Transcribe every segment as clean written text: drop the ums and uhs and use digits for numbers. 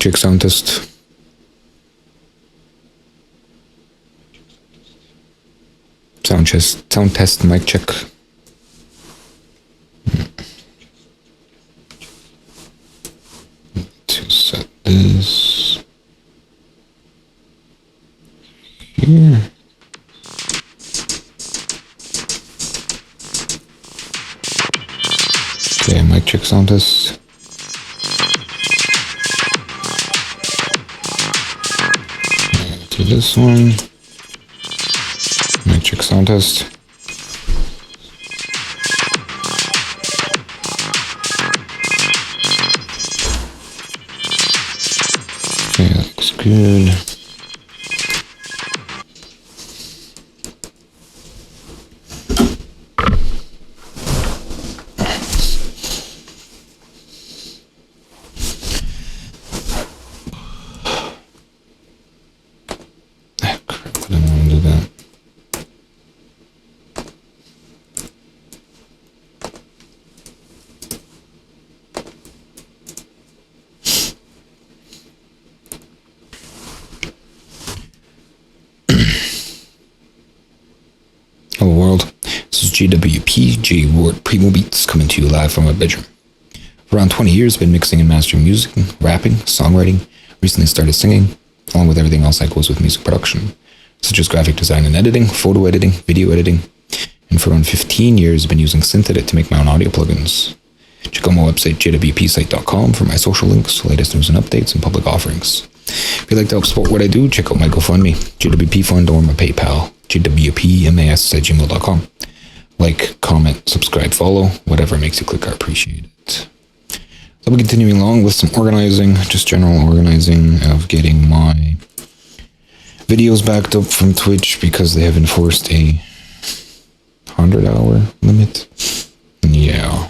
check sound test. Sound test, mic check. To set this here. Okay, mic check sound test. To this one. Mic check sound test. Okay, that looks good. Hello world, this is JWP, J Ward Primo Beats, coming to you live from my bedroom. For around 20 years, I've been mixing and mastering music, rapping, songwriting, recently started singing, along with everything else that goes with music production, such as graphic design and editing, photo editing, video editing, and for around 15 years, I've been using SynthEdit to make my own audio plugins. Check out my website, jwpsite.com, for my social links, latest news and updates, and public offerings. If you'd like to help support what I do, check out my GoFundMe, JWP Fund, or my PayPal, jwpmas@gmail.com. Like, comment, subscribe, follow, whatever makes you click, I appreciate it. So I'll be continuing along with some organizing, just general organizing of getting my videos backed up from Twitch because they have enforced a 100-hour limit. Yeah,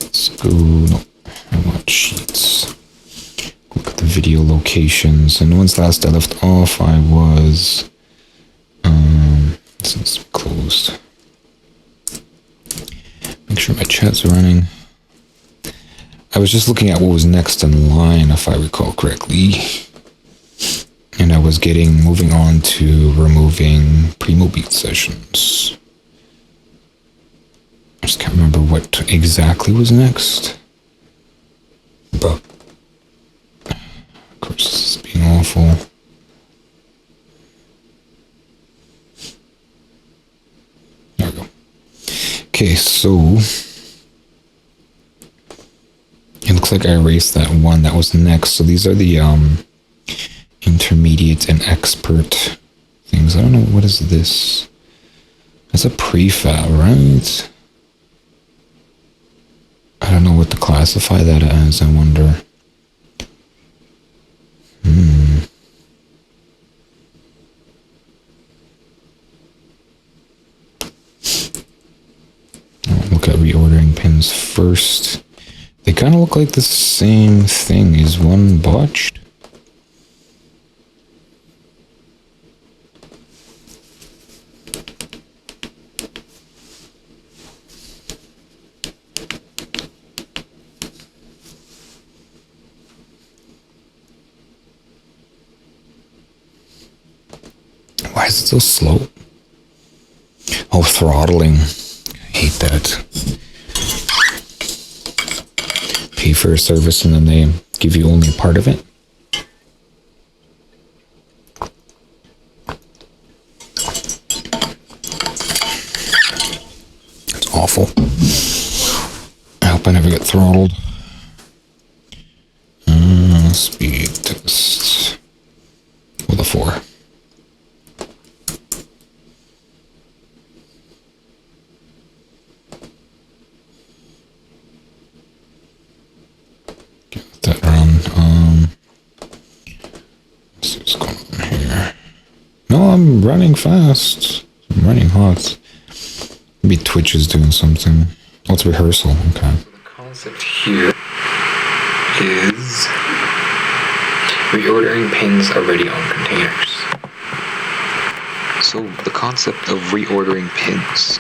let's go, no, I want sheets. Look at the video locations, and once last I left off, I was, this is closed. Make sure my chat's running. I was just looking at what was next in line, if I recall correctly. And I was moving on to removing Primo Beat sessions. I just can't remember what exactly was next. But, of course, this is being awful. There we go. Okay, so it looks like I erased that one that was next. So these are the intermediate and expert things. I don't know, what is this? It's a prefab, right? I don't know what to classify that as, I wonder. I'll look at reordering pins first. They kind of look like the same thing. Is one botched? Why is it so slow? Oh, throttling. I hate that. Pay for a service and then they give you only a part of it. It's awful. I hope I never get throttled. Speed test with a 4. That run. Let's see what's going on here. No, I'm running fast. I'm running hot. Maybe Twitch is doing something. Oh, it's rehearsal. Okay. The concept here is reordering pins already on containers. So the concept of reordering pins.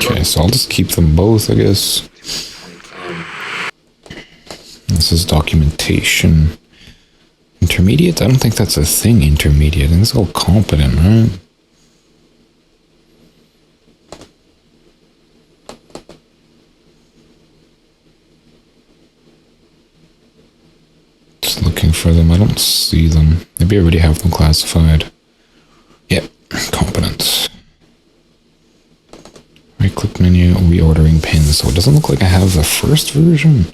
Okay, so I'll just keep them both, I guess. This is documentation. Intermediate? I don't think that's a thing, intermediate. I think it's all competent, right? Just looking for them. I don't see them. Maybe I already have them classified. Yep, competent. Right click menu, reordering pins. So it doesn't look like I have the first version.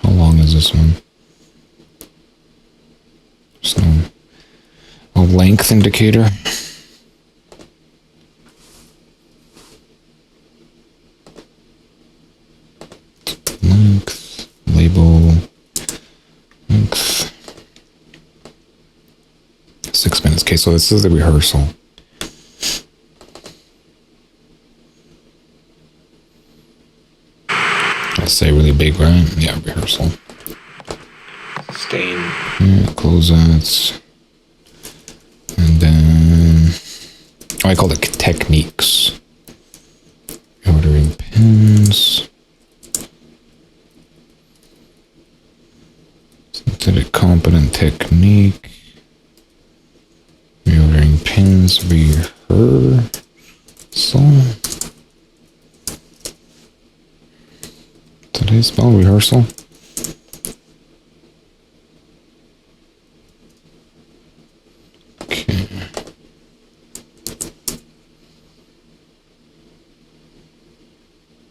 How long is this one? So, a length indicator. Length, label, length. 6 minutes. Okay, so this is the rehearsal. I say really big, right? Yeah, rehearsal. Sustain. Yeah, closeouts. And then... Oh, I call it techniques. Ordering pins. Synthetic competent technique. Reordering pins. Rehearsal. Did I spell rehearsal? Okay.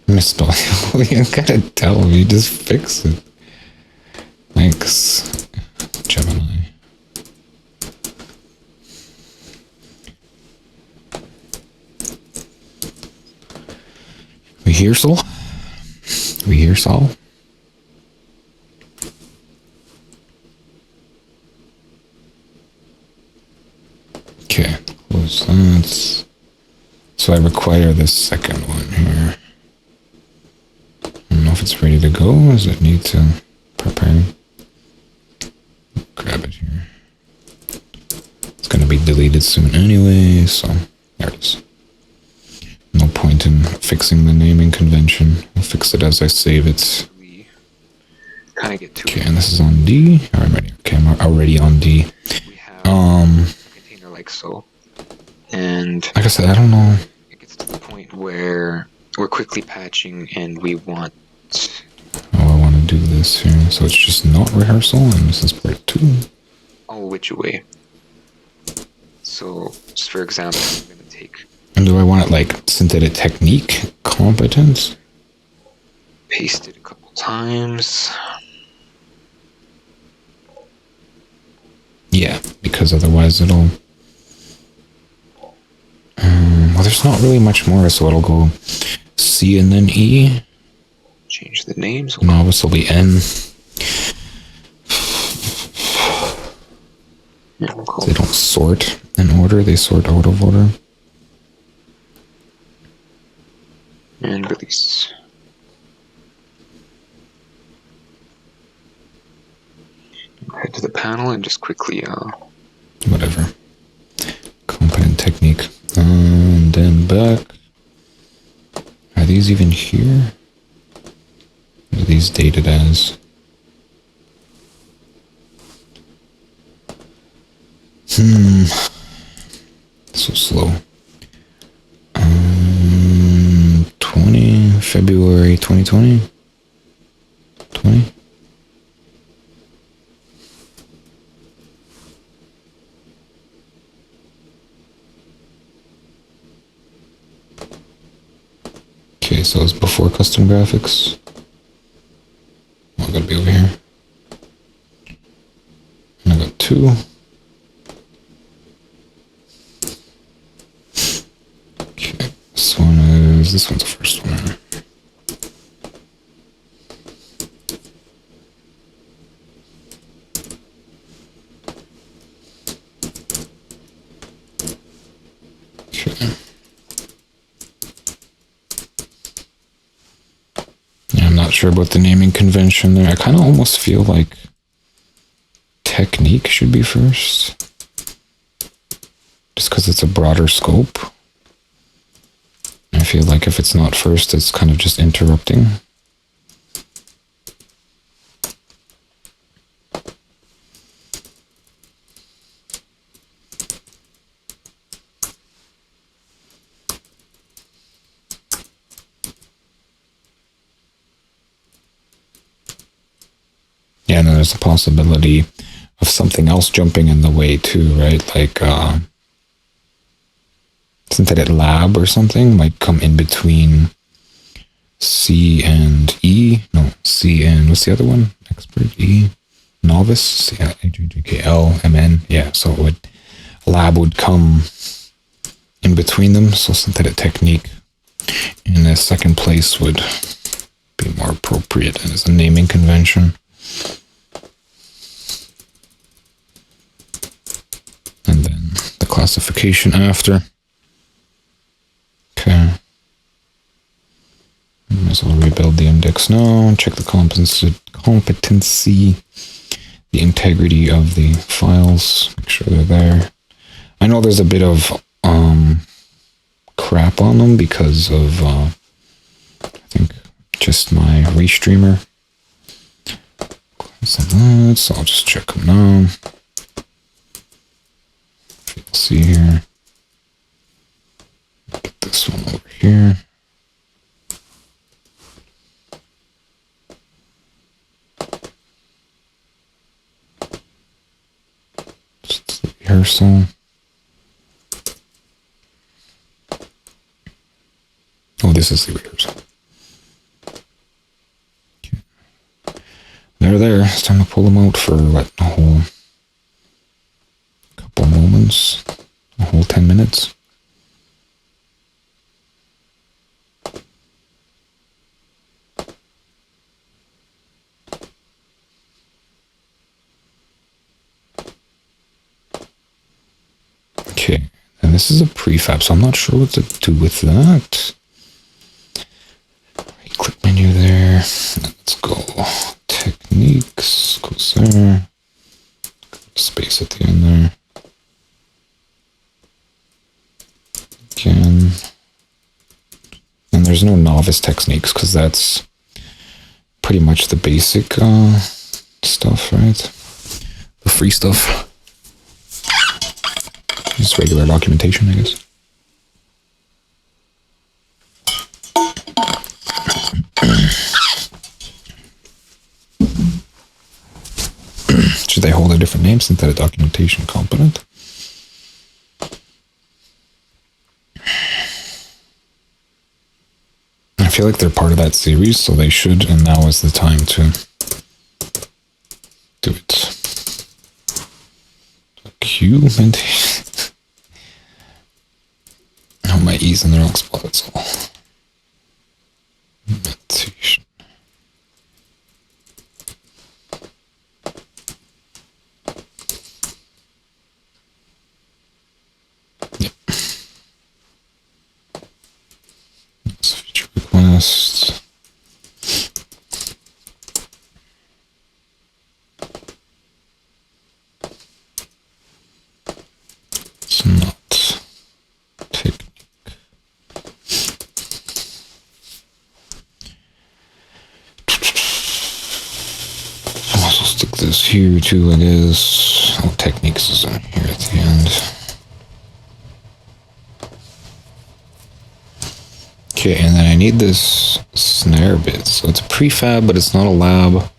Misspell. You gotta tell me, just fix it. Thanks, Gemini. Rehearsal? Rehearsal? Okay, close that. So I require this second one here. I don't know if it's ready to go. Does it need to prepare? Grab it here. It's gonna be deleted soon anyway, so there it is. No point in fixing the naming convention. I'll fix it as I save it. We kind of get to Okay, and this is on D. I'm ready. Okay, I'm already on D. We have a container like so. And Like I said, I don't know. it gets to the point where we're quickly patching and we want... Oh, I want to do this here. So it's just not rehearsal, and this is part 2. Oh, which way? So, just for example, I'm going to take... And do I want it like synthetic technique competence? Paste it a couple times. Yeah, because otherwise it'll... well, there's not really much more, so it'll go C and then E. Change the names. No, this will be N. Yeah, we'll call They don't sort in order, they sort out of order. and release. Head to the panel and just quickly Whatever. Competent technique. And then back. Are these even here? What are these dated as? So slow. 20 February 2020. 20. Okay, so it's before custom graphics. Oh, I gotta be over here. And I got 2. Okay, this one's the first one. Okay. Yeah, I'm not sure about the naming convention there. I kind of almost feel like technique should be first. Just because it's a broader scope. I feel like if it's not first, it's kind of just interrupting. Yeah, and then there's a possibility of something else jumping in the way too, right? Like synthetic lab or something might come in between C and E. No, C and what's the other one? Expert E. Novice. Yeah, HJKL, Yeah, so it would lab would come in between them. So synthetic technique in the second place would be more appropriate as a naming convention. And then the classification after. Okay. Might as well rebuild the index now. Check the competency, the integrity of the files. Make sure they're there. I know there's a bit of crap on them because of I think just my restreamer. So I'll just check them now. You'll see here. Get this one over here. Just the rehearsal. Oh, this is the rehearsal. Okay. They're there. It's time to pull them out for what, a whole couple moments, a whole 10 minutes. Okay, and this is a prefab, so I'm not sure what to do with that. Right click menu there. Let's go techniques, goes there. Space at the end there. Again. And there's no novice techniques because that's pretty much the basic stuff, right? The free stuff. Just regular documentation, I guess. Should they hold a different name? Synthetic documentation component. I feel like they're part of that series, so they should, and now is the time to do it. Documentation. Oh, my E's in the wrong spot, that's all. Documentation. Yep. That's feature request. It's not technique. I'll also stick this here too, I guess. Oh, techniques is in here at the end. Okay, and then I need this snare bit. So it's a prefab, but it's not a lab.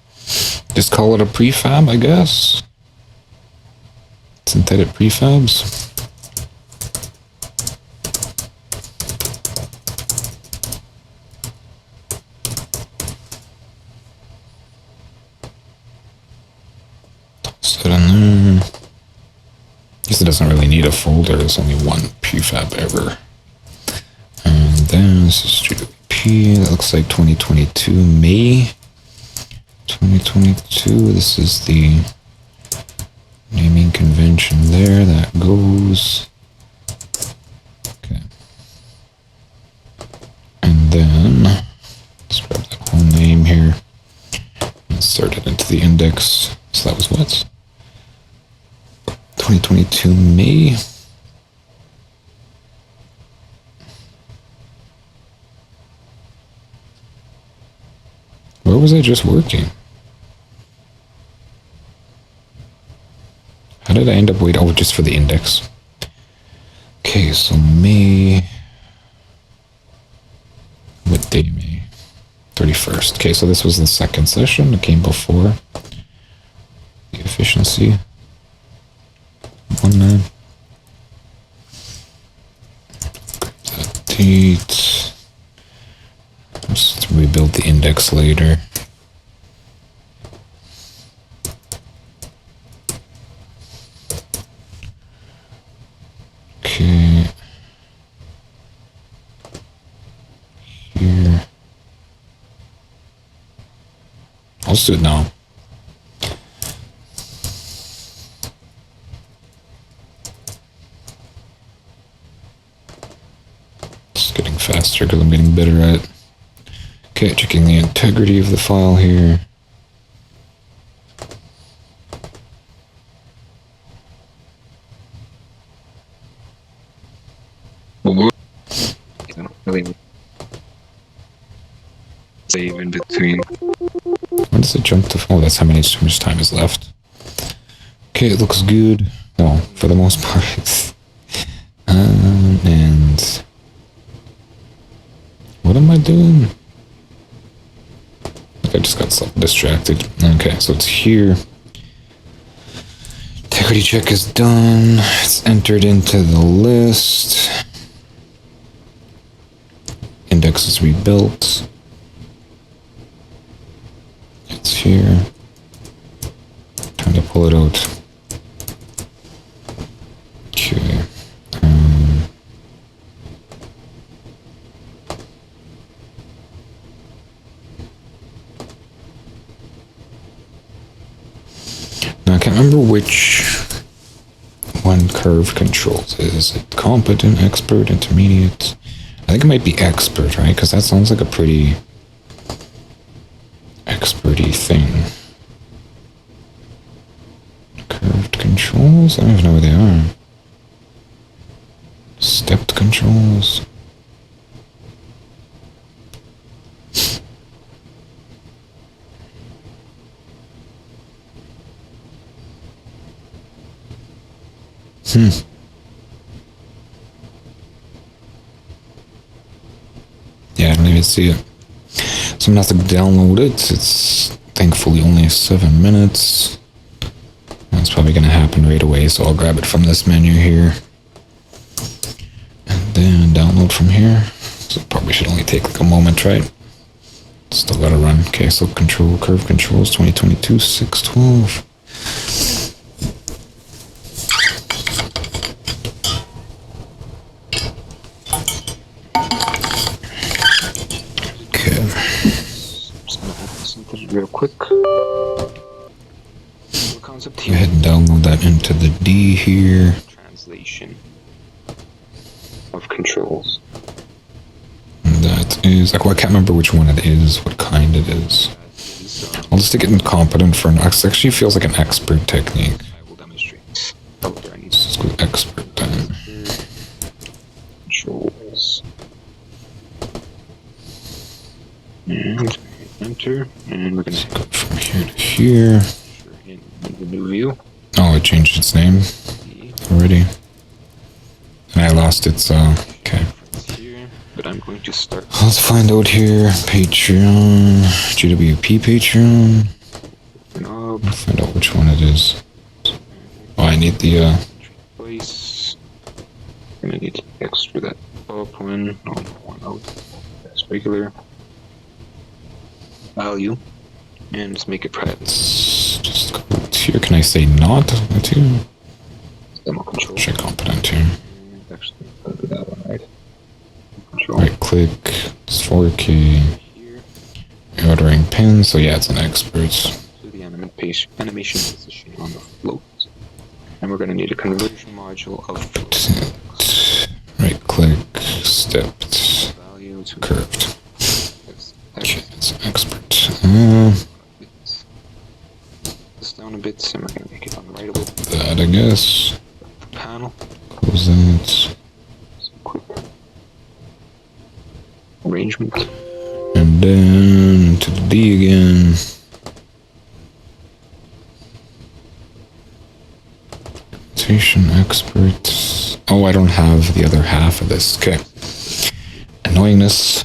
Just call it a prefab, I guess. Synthetic prefabs. Toss it in there. Guess it doesn't really need a folder. There's only one prefab ever. And then this is JWP. That looks like 2022 May 2022. This is the naming convention there. That goes. Okay. And then let's grab that whole name here. Insert it into the index. So that was what? 2022 May. Where was I just working? How did I end up waiting? Oh, just for the index. Okay, so May. What day, May? 31st. Okay, so this was the second session. It came before. efficiency. 19. Date. Just rebuild the index later. Okay. Here. I'll just do it now. Just getting faster because I'm getting better at it. Okay, checking the integrity of the file here. I don't really save in between. When does it jump to? Oh, that's how much time is left. Okay, it looks good. Well, for the most part. And what am I doing? I just got distracted. Okay, so it's here. Integrity check is done. It's entered into the list. Index is rebuilt. It's here. Time to pull it out. Okay. Now I can't remember which one curve controls. Is it competent, expert, intermediate? I think it might be expert, right? Because that sounds like a pretty experty thing. Curved controls? I don't even know where they are. Stepped controls. Yeah, I don't even see it. So I'm gonna have to download it. It's thankfully only 7 minutes. That's probably gonna happen right away, so I'll grab it from this menu here. And then download from here. So it probably should only take like a moment, right? Still gotta run. Okay, so curve controls 2022 612. Real quick. Concept Go ahead and download that into the D here. Translation of controls. And that is, like, well, I can't remember which one it is, what kind it is. I'll just stick it in competent for an X. Actually feels like an expert technique. I will demonstrate. Let's go expert then. Controls. And enter. And we're gonna Go from here to here. in the new view. Oh, it changed its name already. And I lost its, okay. Here, but I'm going to start. Let's find out here. Patreon. JWP Patreon. Knob. Find out which one it is. Oh, I need the, Place. I'm gonna need to extra that up one. No, one out. That's regular. Value. And just make it private. let's just go here. Can I say not? Too? Demo control. Check competent here. Actually, I'll do that one, right? Control. Right click. It's 4K. Here. Ordering pin. So yeah, it's an expert. To the animation position on the float. And we're gonna need a conversion module of float. Right click. Stepped. Value to Curved. Okay, it's an expert. this down a bit, and we're gonna make it unwritable. That I guess. Panel. Close that. Quick arrangement. And then to the D again. Station expert. Oh, I don't have the other half of this. Okay. Annoyingness.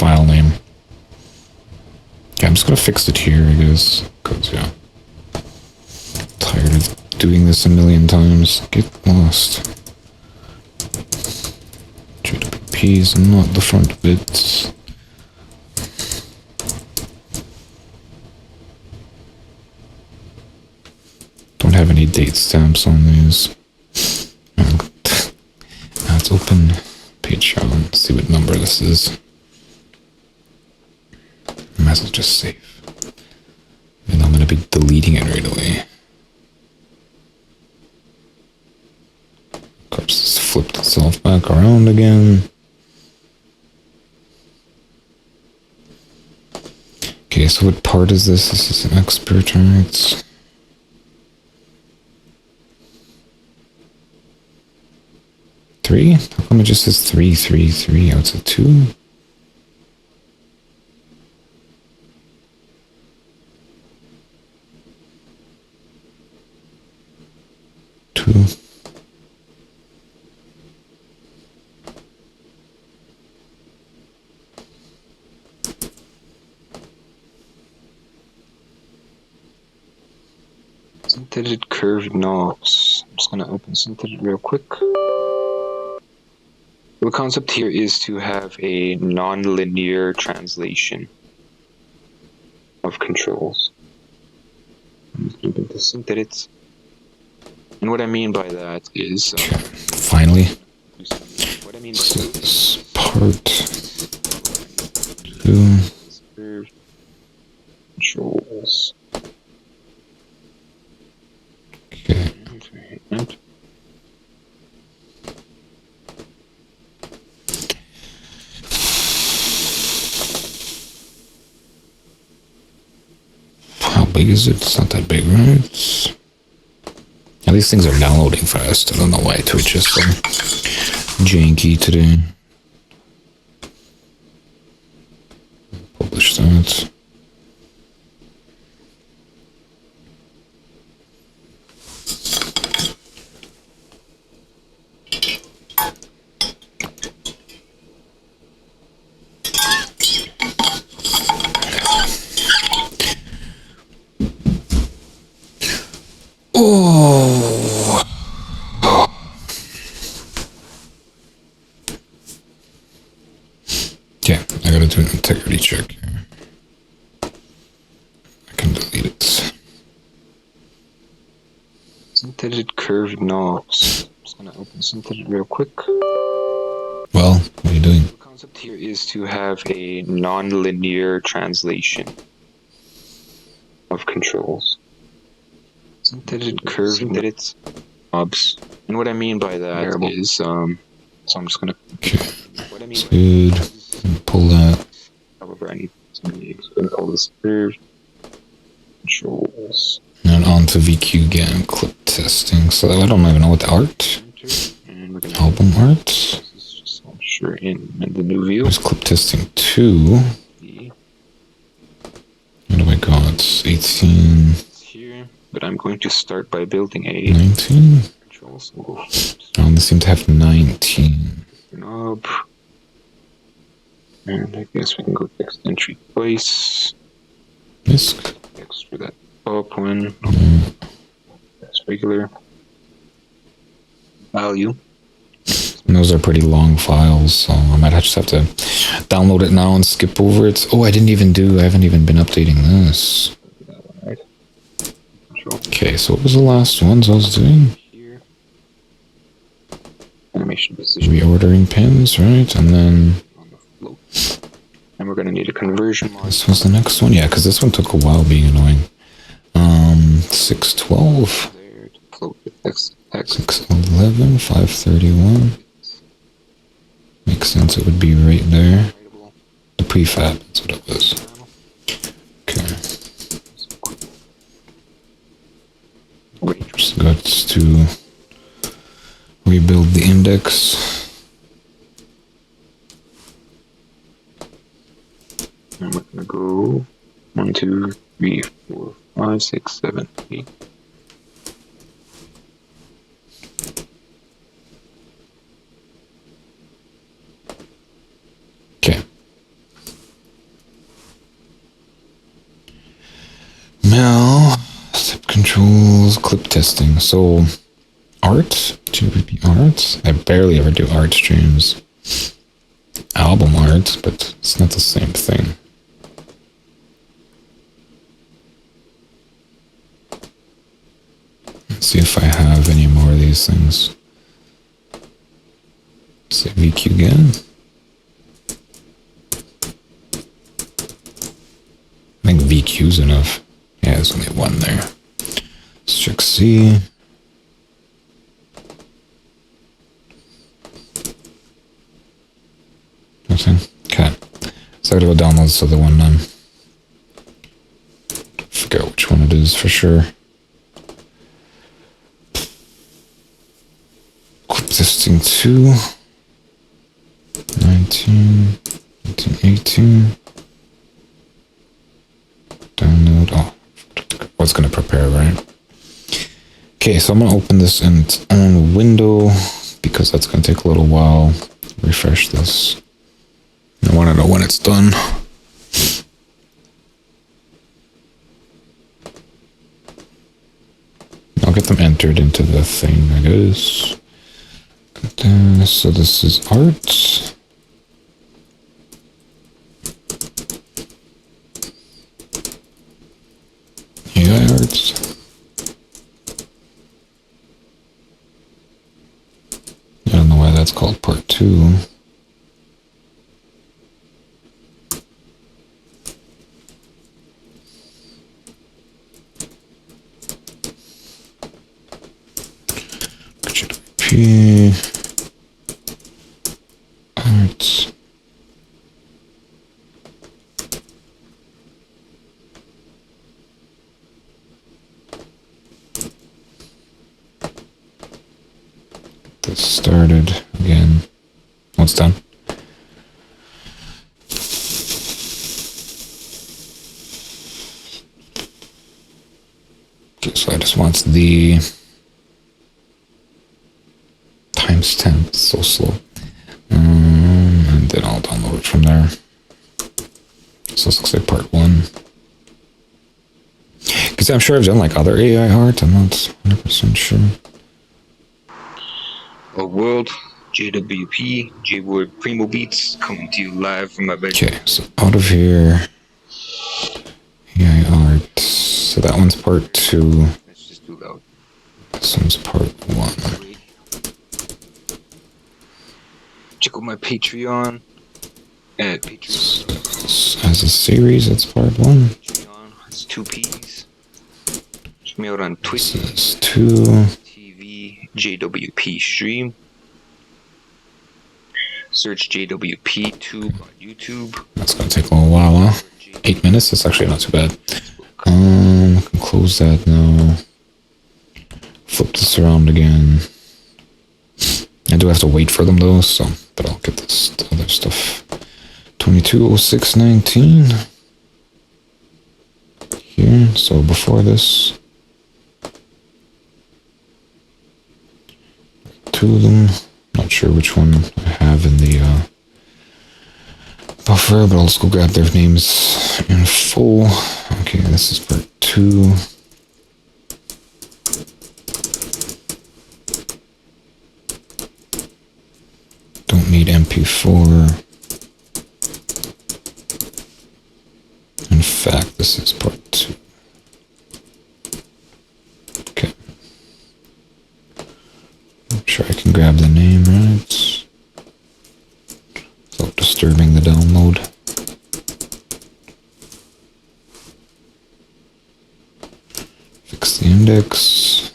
file name. Okay, I'm just gonna fix it here, I guess. Cause yeah. Tired of doing this a million times. Get lost. JWP is not the front bits. Don't have any date stamps on these. Now let's open Patreon, see what number this is. Might as well just save. And I'm gonna be deleting it right away. Of course, it's flipped itself back around again. Okay, so what part is this? This is an expert, right? Three? How come it just says 3, 3, 3? Oh, it's a 2? Two. Synthetic curved knobs. I'm just gonna open synthetic real quick. The concept here is to have a non-linear translation of controls. I'm just gonna open synthetic. And what I mean by that is Finally. what I mean So by this part 2. curved controls. Okay. And How big is it? It's not that big, right? Yeah, these things are downloading fast. I don't know why Twitch is so janky today. Publish that. Oh. Yeah, I gotta do an integrity check here. I can delete it. synthetic curved knobs. I'm just gonna open synthetic real quick. Well, what are you doing? The concept here is to have a non-linear translation of controls. Synthetic curved knobs. And what I mean by that is, so I'm just gonna. Okay. What I mean It's by good. that is, Pull that. however, I need some names. I'm gonna call this curved controls. And on to VQ again, clip testing. So I don't even know what the art. And we're gonna Album art. This is just I'm sure in the new view. There's clip testing 2. What do I got? It's 18. It's here, but I'm going to start by building a 19? control. So we'll go Oh, they seem to have 19. knob. And I guess we can go text entry twice. Disk. Extra that top one. That's regular. Value. And those are pretty long files, so I might just have to download it now and skip over it. Oh, I haven't even been updating this. That one, right? Control Okay, so what was the last ones I was doing? here. Animation position Reordering pins, right? And then on the float. And we're gonna need a conversion module. this was the next one. Yeah, because this one took a while being annoying. 612, There to float the text. 611, 531. Makes sense, it would be right there. The prefab, that's what it was. Okay. Just got to rebuild the index. And we're gonna go 1, 2, 3, 4, 5, 6, 7, 8. Okay. clip testing. So, art? JWP art? I barely ever do art streams. Album art, but it's not the same thing. Let's see if I have any more of these things. Say VQ again. I think VQ's enough. Yeah, there's only one there. Let's check C. Nothing. Okay. So I gotta go download this other one then. Forget which one it is for sure. Clip testing 2. 19. 18. Download. Oh, what's gonna prepare, right? Okay, so I'm gonna open this in its own window because that's gonna take a little while. Refresh this. I want to know when it's done. I'll get them entered into the thing, I guess. So this is art. AI art. I don't know why that's called part 2. JWP art. This started again. Oh, it's done. Okay, so I just want the timestamp. It's so slow. And then I'll download it from there. So this looks like part 1. Because I'm sure I've done like other AI art. I'm not 100% sure. A world, JWP, JWP Primo Beats, coming to you live from my bedroom. Okay, so out of here. AI art. So that one's part 2. It's just too loud. This one's part 1. Check out my Patreon at Patreon. As a series, it's part 1. Patreon, it's 2 P's. Check me out on Twitch. This is 2. TV JWP stream. Search JWP Tube on YouTube. That's gonna take a little while, huh? 8 minutes? That's actually not too bad. I can close that now. Flip this around again. I do have to wait for them though, so, but I'll get this other stuff. 220619. Here, so before this. 2 of them. Not sure which one I have in the buffer, but I'll just go grab their names in full. Okay, this is part 2. Don't need MP4. In fact, this is part 2. Okay. Make sure I can grab the name right. Without disturbing the download. Fix the index.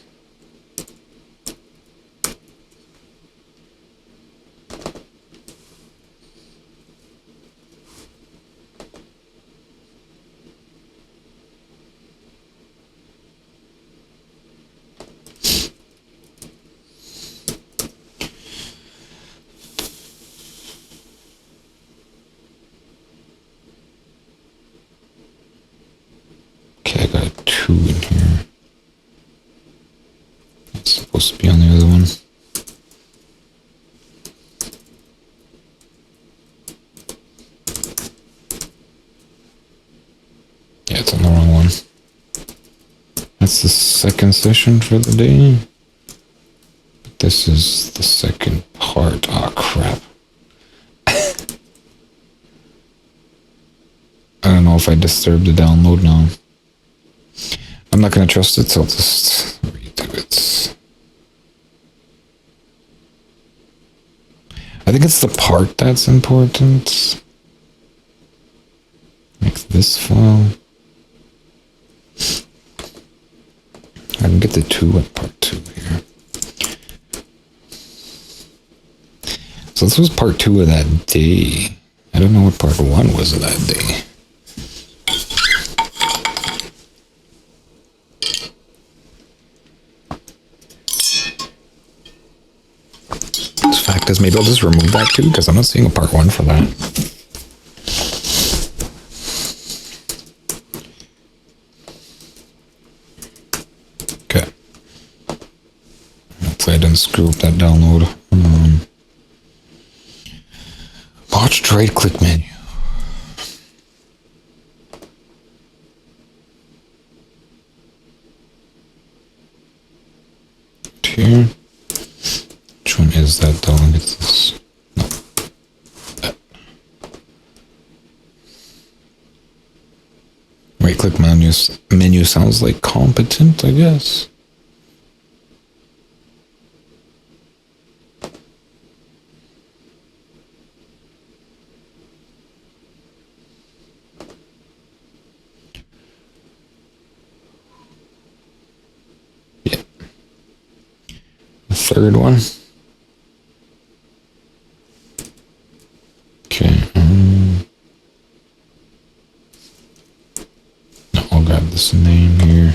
Okay, I got 2 in here. It's supposed to be on the other one. Yeah, it's on the wrong one. I That's the second session for the day. This is the second part. Oh, crap. I don't know if I disturbed the download now. I'm not going to trust it, so I'll just redo it. I think it's the part that's important. Like this file. I can get the 2 at part 2 here. So this was part 2 of that day. I don't know what part 1 was of that day. The fact is, maybe I'll just remove that too, because I'm not seeing a part 1 for that. Okay. Hopefully I didn't screw up that download. Botched right-click menu. Here. Which one is that though? It's this. No. Right-click menu sounds like competent, I guess. Yeah. The third one. Okay. I'll grab this name here.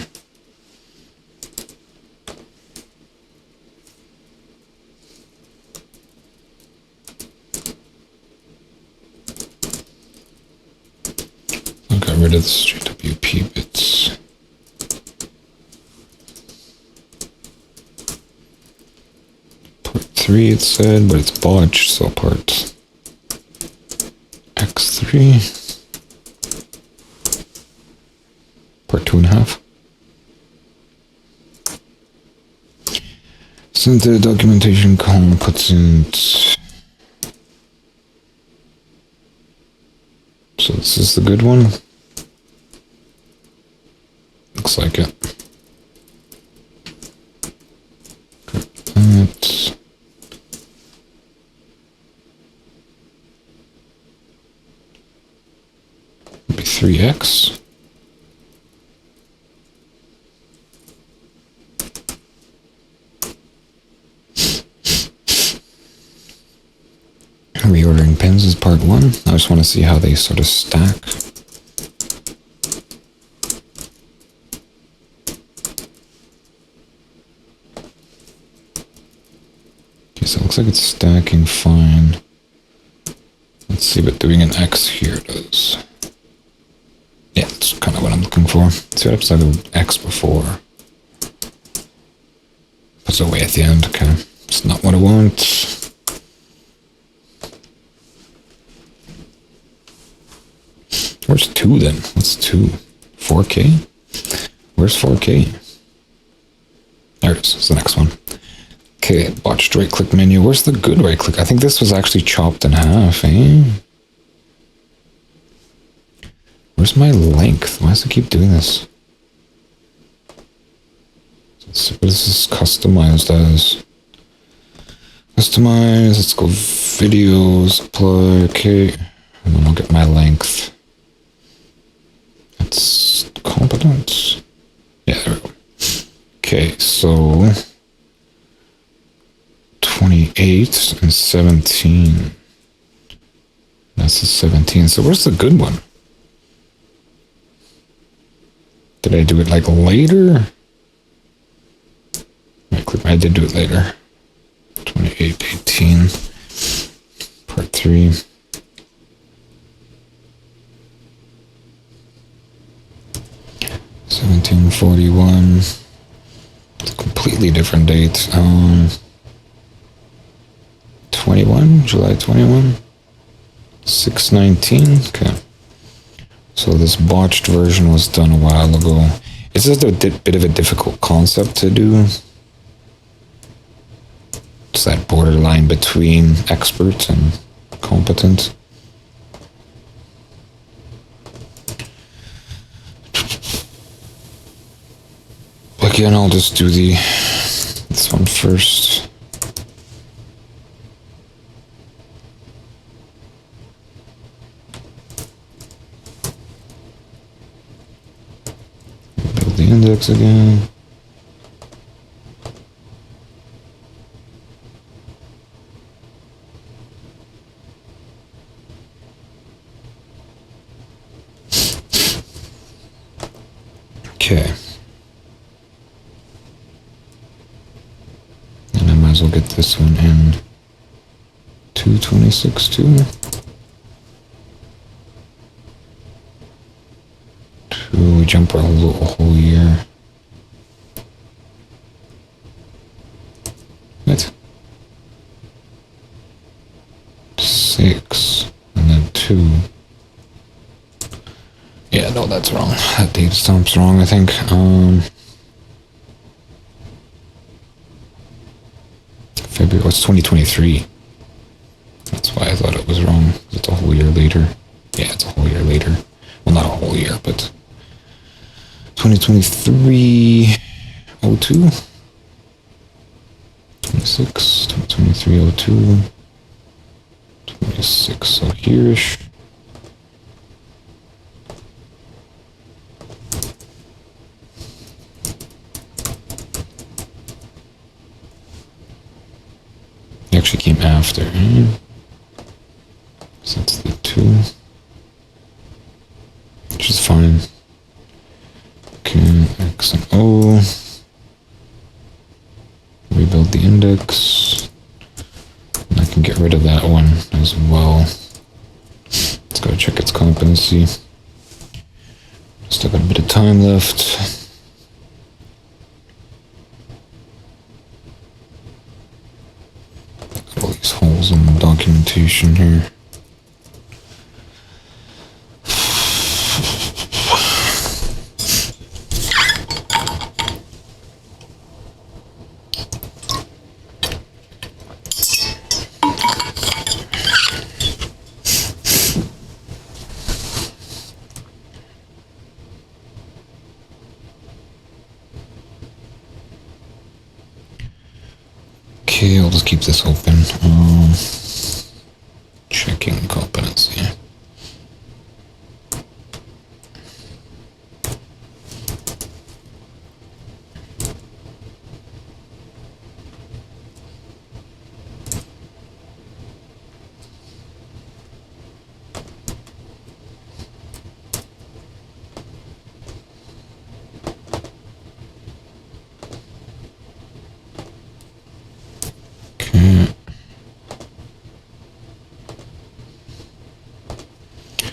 I'll get rid of the JWP bits. Part 3 it said, but it's botched, so part X3. Part 2.5. Sent the documentation competent. So this is the good one. Looks like it. That. Maybe 3x. Reordering pins is part 1. I just want to see how they sort of stack. Okay, so it looks like it's stacking fine. Let's see what doing an X here does. Yeah, that's kind of what I'm looking for. Let's see what happens to do X before. Puts it away at the end. Okay, it's not what I want. Where's 2 then? What's 2? 4K? Where's 4K? There it is. It's the next one. Okay, botched right-click menu. Where's the good right-click? I think this was actually chopped in half, eh? Where's my length? Why does it keep doing this? Let's see, what is this customized as? Customize. Let's go videos. Apply. Okay. And then I'll get my length. That's competent. Yeah, there we go. Okay, so 28 and 17. That's the 17. So where's the good one? Did I do it like later? I did do it later. 28, 18. Part 3. 1741. It's a completely different date. 21, July 21. 619. Okay. So this botched version was done a while ago. It's just a bit of a difficult concept to do. It's that borderline between expert and competent. Again, I'll just do this one first. Build the index again. Okay. And I might as well get this one in 226 too. We jump a whole year. What? 6 and then 2. Yeah, no, that's wrong. That date stamp's wrong, I think. February, what's 2023? That's why I thought it was wrong. It's a whole year later. Yeah, it's a whole year later. Well, not a whole year, but 2023 02. 26, 2023 02. 26, so here-ish. It actually came after. So that's the 2. Which is fine. Okay, X and O. Rebuild the index. And I can get rid of that one as well. Let's go check its competency. Still got a bit of time left. Got all these holes in the documentation here. Okay, I'll just keep this open. Checking competency.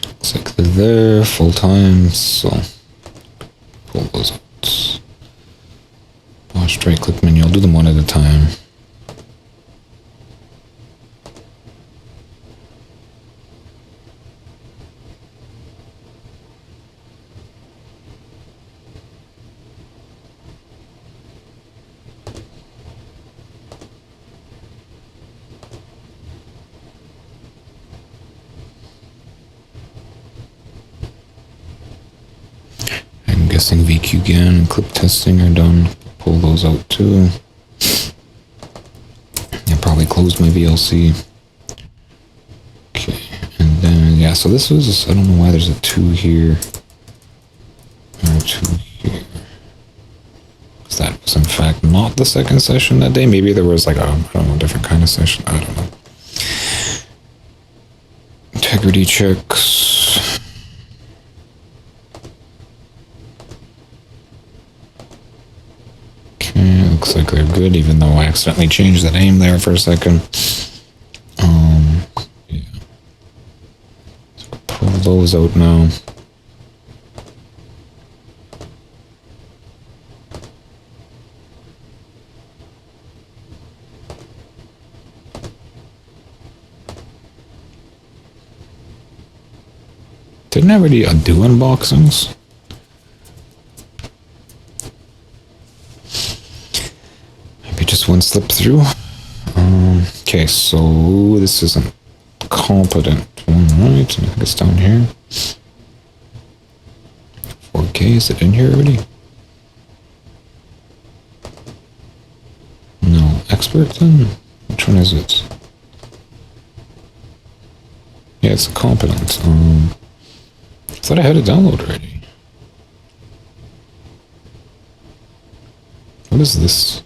Looks like they're there full time, so pull those out. Watch right click menu, I'll do them one at a time. Guessing VQGAN and clip testing are done. Pull those out too. I probably closed my VLC. Okay, and then yeah, so this was, I don't know why there's a 2 here. Or a 2 here. Because that was in fact not the second session that day. Maybe there was like a, I don't know, different kind of session. I don't know. Integrity checks. Looks like they're good, even though I accidentally changed the name there for a second. Yeah. So pull those out now. Didn't I already do unboxings? and slip through. Okay, so this isn't competent one, right? I think it's down here. 4K, is it in here already? No, expert then? Which one is it? Yeah, it's a competent. I thought I had it download already. What is this?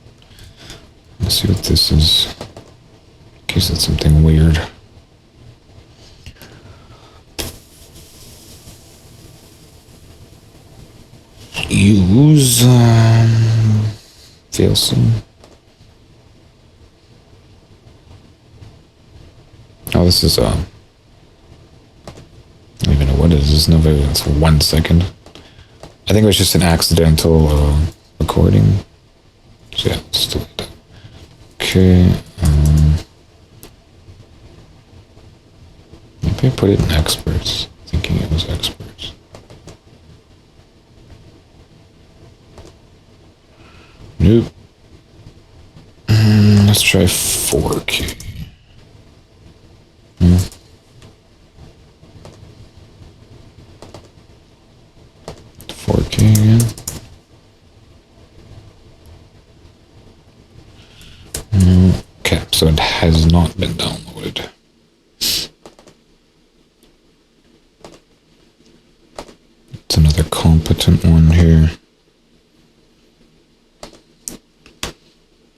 Let's see what this is. In case it's something weird. Use, fail some. Oh, this is, I don't even know what it is. There's no evidence. 1 second. I think it was just an accidental, recording. So yeah, let's do it. Okay, maybe I put it in experts, thinking it was experts. Nope. Let's try 4K. 4K again. Okay, so it has not been downloaded. It's another competent one here.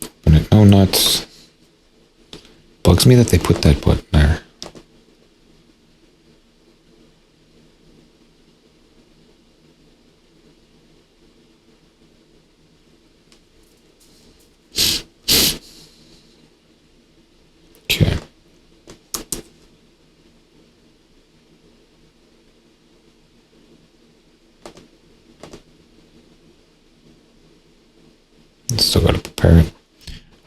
Open it. Oh, nuts. Bugs me that they put that button there. Okay. Still gotta prepare it.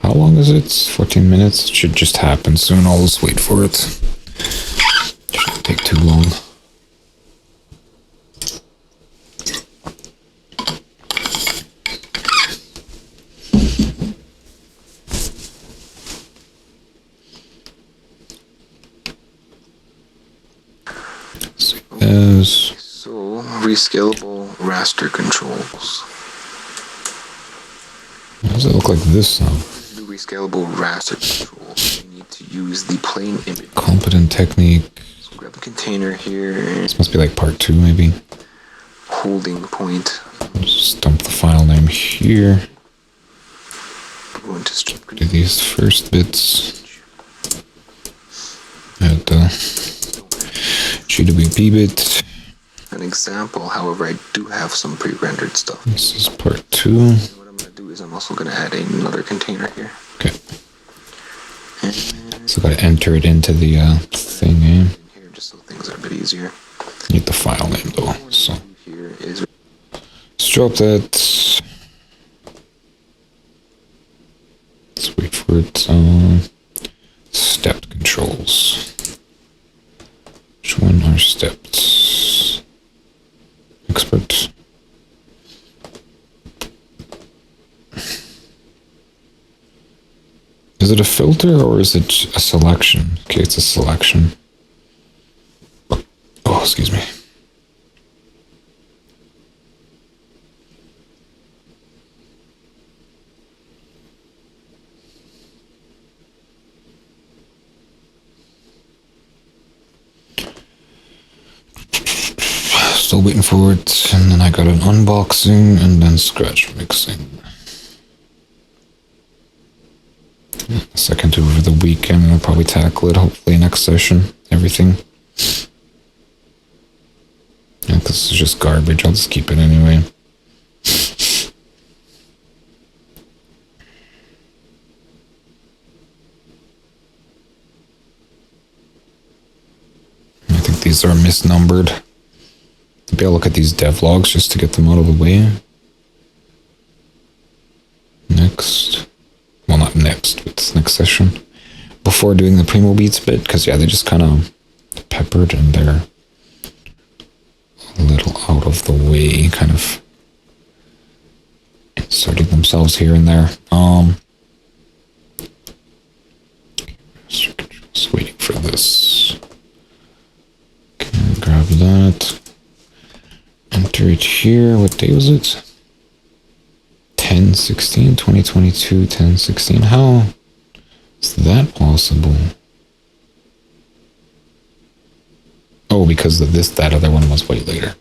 How long is it? 14 minutes? It should just happen soon. I'll just wait for it. Shouldn't take too long. So, rescalable raster controls. Why does it look like this now? The rescalable raster controls. You need to use the plain image. Competent technique. So grab a container here. This must be like part 2, maybe. Holding point. Just dump the file name here. Go into strip. Do these first bits. Add the JWP bit. An example, however, I do have some pre-rendered stuff. This is part 2. What I'm going to do is I'm also going to add another container here. Okay. And So gotta enter it into the thing, eh? here, just so things are a bit easier. Need the file name though, so. Here is Let's drop that. Let's wait for it. Stepped controls. Which one are stepped? Expert. Is it a filter or is it a selection? Okay, it's a selection. Oh, excuse me. Still waiting for it, and then I got an unboxing and then scratch mixing. Second over the weekend, I'll probably tackle it, hopefully next session, everything. Yeah, this is just garbage, I'll just keep it anyway. I think these are misnumbered. Maybe I'll look at these devlogs just to get them out of the way. Next. Well, not next, but next session. Before doing the Primo Beats bit, because yeah, they just kind of peppered and they're a little out of the way, kind of inserting themselves here and there. have that. Enter it here. What day was it? 10/16, 2022, 10/16. How is that possible? Oh, because of this, that other one was way later.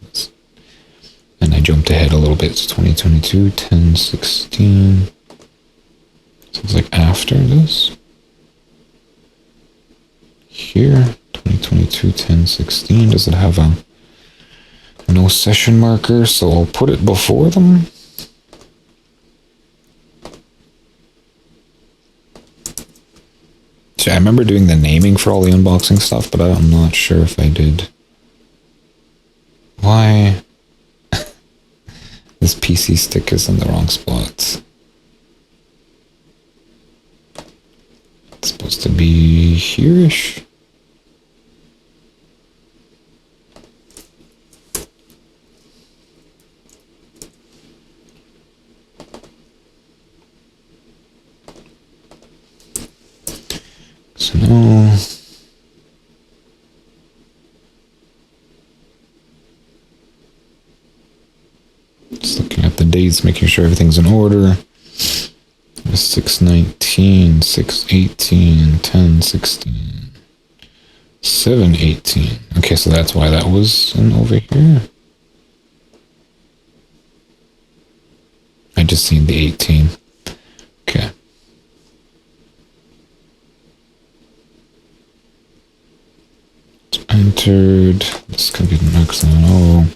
And I jumped ahead a little bit. It's 2022, 10/16. So it's like after this. Here, 2022, 10/16. Does it have a no session marker? So I'll put it before them. I remember doing the naming for all the unboxing stuff, but I'm not sure if I did. Why? This PC stick is in the wrong spot. It's supposed to be here-ish. So no. Just looking at the dates, making sure everything's in order. 6/19, 6/18, 10/16, 7/18. Okay, so that's why that was in over here. I just seen the 18. Okay. Entered. This could be the next one. Oh.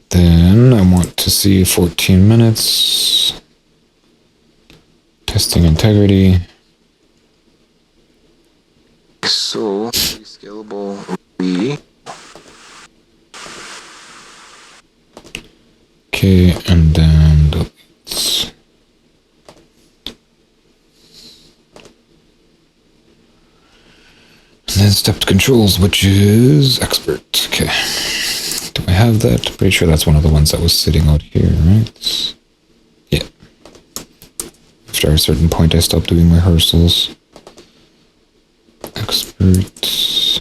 Then I want to see 14 minutes. Testing integrity. So, scalable we. Okay, and then delete. And then stepped controls, which is expert. Okay. Do I have that? Pretty sure that's one of the ones that was sitting out here, right? Yeah. After a certain point, I stopped doing rehearsals. Expert.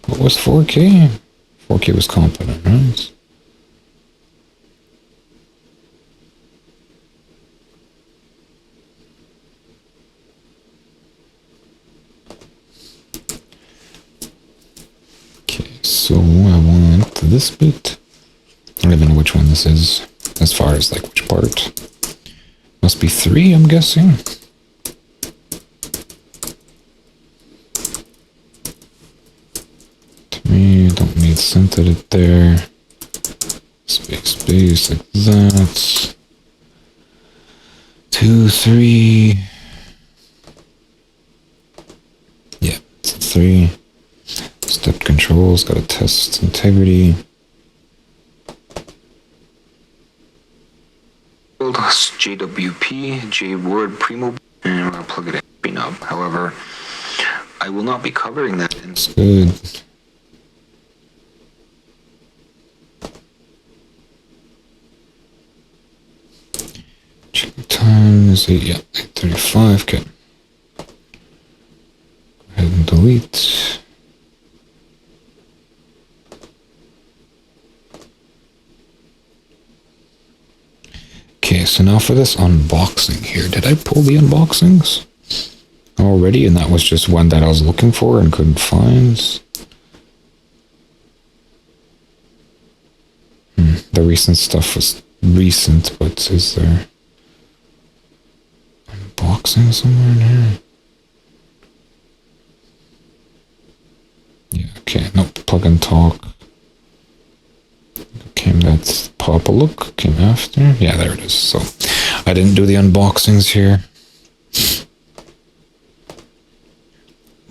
What was 4K? 4K was competent, right? So I want this bit. I don't even know which one this is, as far as like which part. Must be 3, I'm guessing. Don't need synth edit there. Space like that. 2, 3. Yeah, it's 3. Step controls, gotta test integrity. JWP, JWP, and I'm gonna plug it in up. However, I will not be covering that. It's good. Check the time is 8:35. Okay. Go ahead and delete. Okay, so now for this unboxing here. Did I pull the unboxings already? And that was just one that I was looking for and couldn't find. The recent stuff was recent, but is there unboxing somewhere in here? Yeah, okay, nope, plug and talk. Came that's pop a look, came after. Yeah, there it is. So I didn't do the unboxings here.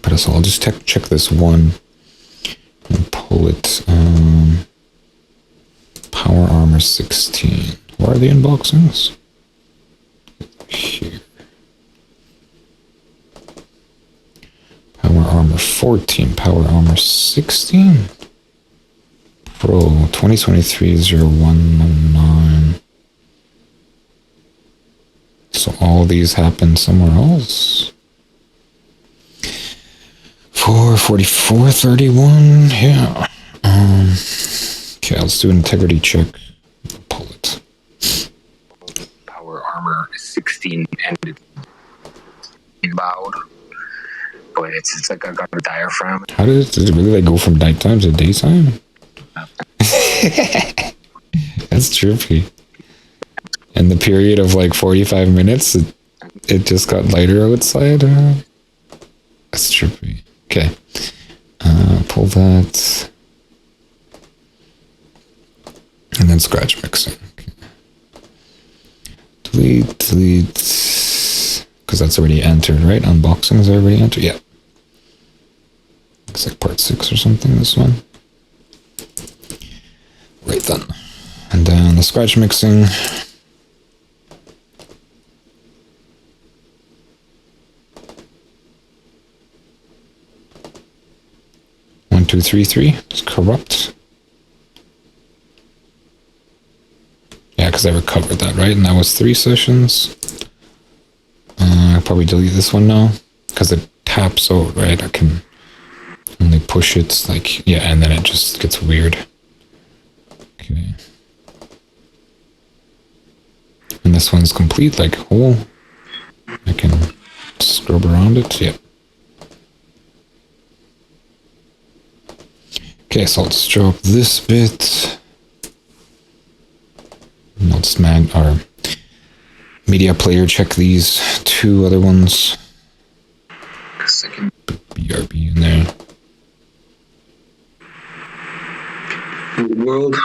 But so I'll just check this one and pull it. Power Armor 16. Where are the unboxings? Here. Power Armor 14. Power Armor 16. Pro 2023-0109. So all these happen somewhere else. 4 4431, yeah. Okay, let's do an integrity check. Pull it. Power armor 16 and it's inbound. But it's like I got a diaphragm. How did it really like go from nighttime to daytime? That's trippy. In the period of like 45 minutes, it just got lighter outside. That's trippy. Okay. Pull that. And then scratch mixing. Okay. Delete. Because that's already entered, right? Unboxing is already entered? Yeah. Looks like part 6 or something, this one. Right then. And then the scratch mixing. One, two, three, three. It's corrupt. Yeah, because I recovered that, right? And that was 3 sessions. I'll probably delete this one now. Because it taps out, right? I can only push it, like, yeah, and then it just gets weird. Okay. And this one's complete, like, whole. I can scrub around it, yeah. Okay, so let's drop this bit. Let's media player check these 2 other ones. Second. BRB in there. World.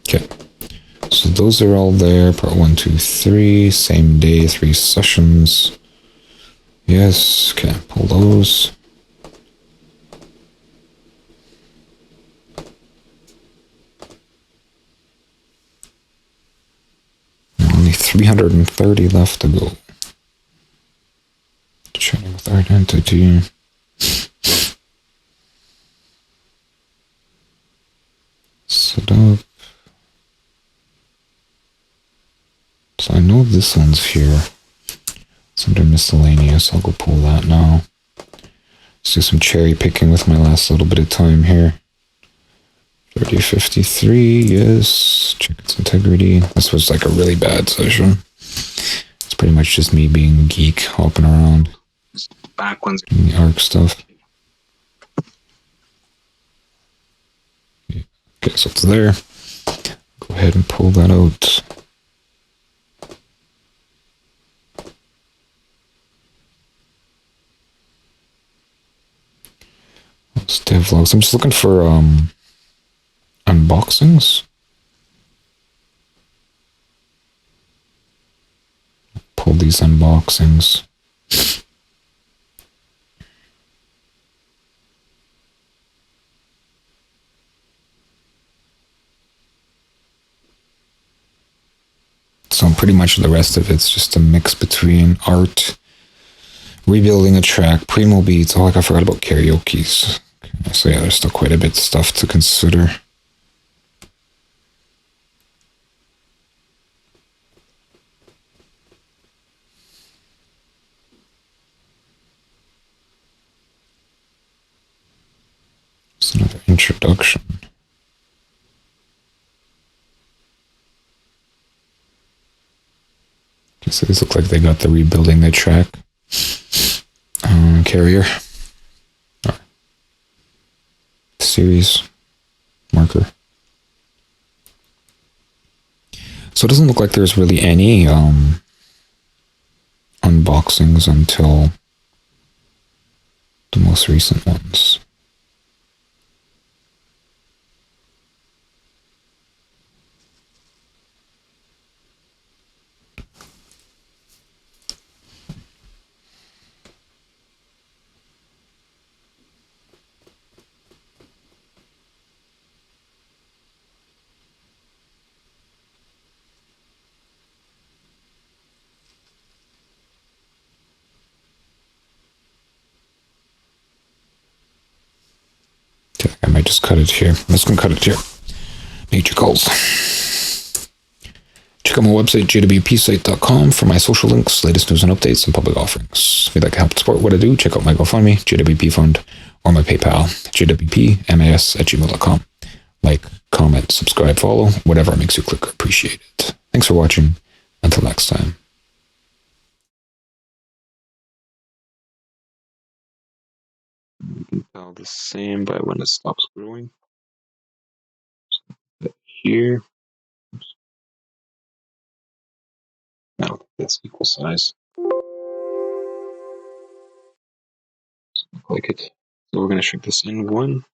Okay. So those are all there. Part 1, 2, 3. Same day, 3 sessions. Yes. Okay, pull those. Only 330 left to go. Training with identity. Set up. So I know this one's here. It's under miscellaneous. I'll go pull that now. Let's do some cherry picking with my last little bit of time here. 3053, yes. Check its integrity. This was like a really bad session. It's pretty much just me being a geek, hopping around. Back ones. Doing the ARC stuff. Okay, so it's there. Go ahead and pull that out. Let's devlogs. I'm just looking for unboxings. Pull these unboxings. So pretty much the rest of it's just a mix between art, rebuilding a track, primo beats. Oh, like I forgot about karaoke's. Okay, so yeah, there's still quite a bit of stuff to consider. It's another introduction. Okay, so these look like they got the rebuilding the track carrier. Right. Series marker. So it doesn't look like there's really any unboxings until the most recent ones. I might just cut it here. I'm just gonna cut it here. Nature calls. out my website, jwpsite.com, for my social links, latest news and updates, and public offerings. If you'd like to help support what I do, check out my GoFundMe, JWP Fund, or my PayPal, jwpmas@gmail.com. Like, comment, subscribe, follow, whatever makes you click or appreciate it. Thanks for watching. Until next time. Tell the same by when it stops growing. Here. No, that's equal size. Doesn't look like it. So we're going to shrink this in 1.